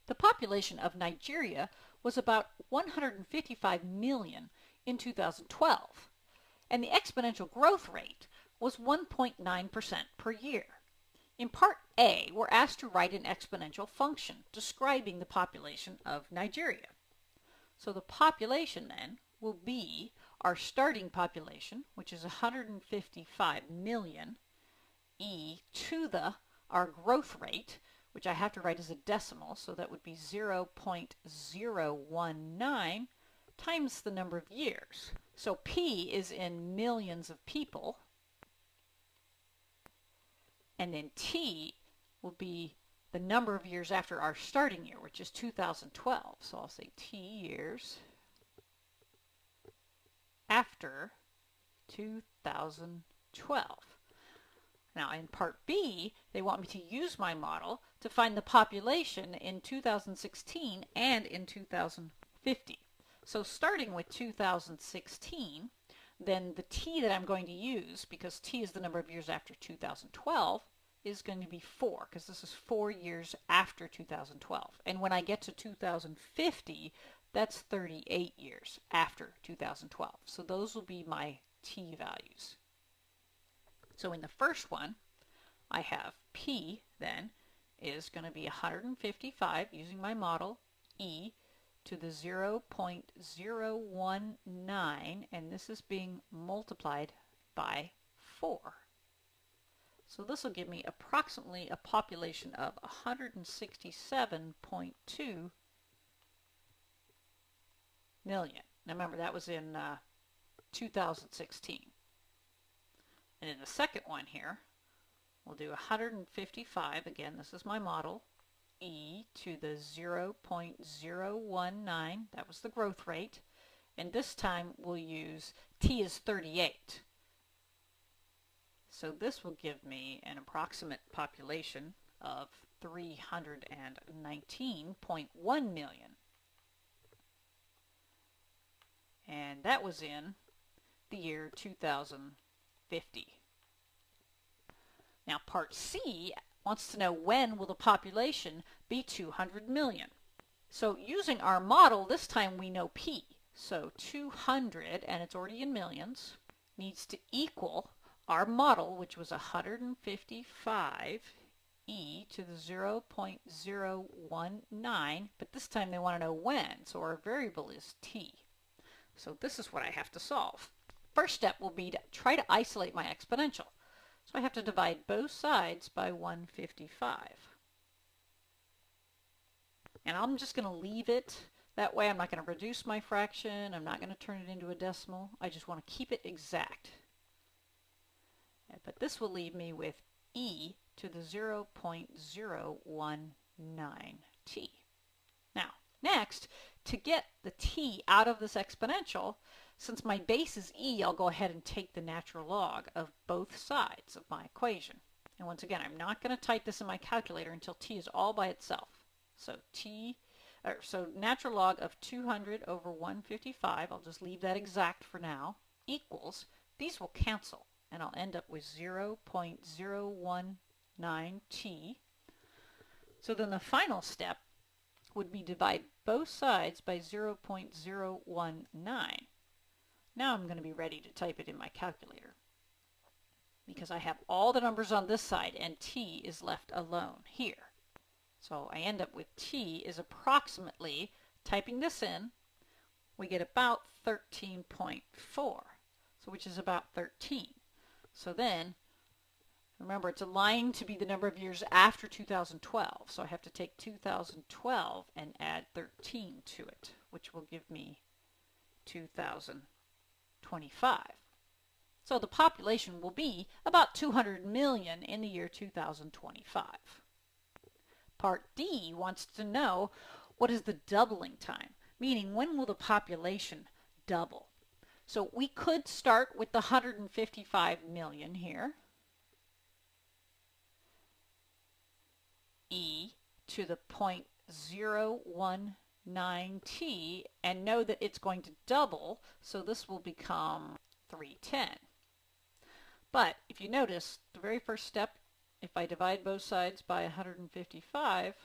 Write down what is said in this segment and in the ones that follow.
The population of Nigeria was about 155 million in 2012, and the exponential growth rate was 1.9% per year. In Part A, we're asked to write an exponential function describing the population of Nigeria. So the population then will be our starting population, which is 155 million, e to the our growth rate, which I have to write as a decimal, so that would be 0.019 times the number of years. So P is in millions of people, and then T will be the number of years after our starting year, which is 2012. So I'll say T years after 2012. Now in Part B, they want me to use my model to find the population in 2016 and in 2050. So starting with 2016, then the T that I'm going to use, because T is the number of years after 2012, is going to be 4, because this is 4 years after 2012. And when I get to 2050, that's 38 years after 2012. So those will be my T values. So in the first one, I have P then is going to be 155 using my model, e to the 0.019, and this is being multiplied by 4. So this will give me approximately a population of 167.2 million. Now remember, that was in 2016. And in the second one here, we'll do 155. Again, this is my model. E to the 0.019. That was the growth rate. And this time we'll use T is 38. So this will give me an approximate population of 319.1 million. And that was in the year 2050. Now Part C wants to know when will the population be 200 million. So using our model, this time we know P. So 200, and it's already in millions, needs to equal our model, which was 155 e to the 0.019, but this time they want to know when, so our variable is t. So this is what I have to solve. First step will be to try to isolate my exponential. So I have to divide both sides by 155. And I'm just going to leave it that way. I'm not going to reduce my fraction. I'm not going to turn it into a decimal. I just want to keep it exact. But this will leave me with e to the 0.019t. Now, next, to get the t out of this exponential, since my base is e, I'll go ahead and take the natural log of both sides of my equation. And once again, I'm not going to type this in my calculator until t is all by itself. So natural log of 200 over 155, I'll just leave that exact for now, equals, these will cancel, and I'll end up with 0.019t. So then the final step would be divide both sides by 0.019. Now I'm going to be ready to type it in my calculator, because I have all the numbers on this side and t is left alone here. So I end up with t is approximately, typing this in, we get about 13.4, so which is about 13. So then, remember, it's aligned to be the number of years after 2012, so I have to take 2012 and add 13 to it, which will give me 2025. So the population will be about 200 million in the year 2025. Part D wants to know, what is the doubling time? Meaning, when will the population double? So we could start with the 155 million here. E to the 0.019t, and know that it's going to double, so this will become 310. But if you notice, the very first step, if I divide both sides by 155,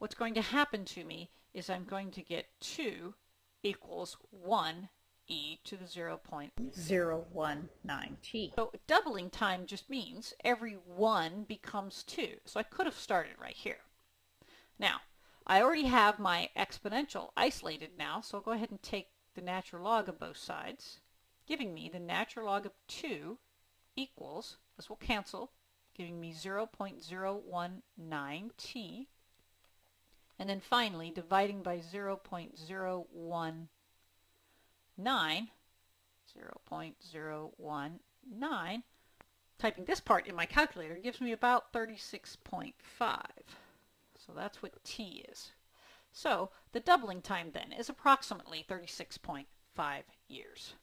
what's going to happen to me is I'm going to get 2 equals 1 e to the 0.019t. So doubling time just means every 1 becomes 2. So I could have started right here. Now, I already have my exponential isolated now, so I'll go ahead and take the natural log of both sides, giving me the natural log of 2 equals, this will cancel, giving me 0.019t. And then finally, dividing by 0.019, 0.019, typing this part in my calculator gives me about 36.5. So that's what t is. So the doubling time then is approximately 36.5 years.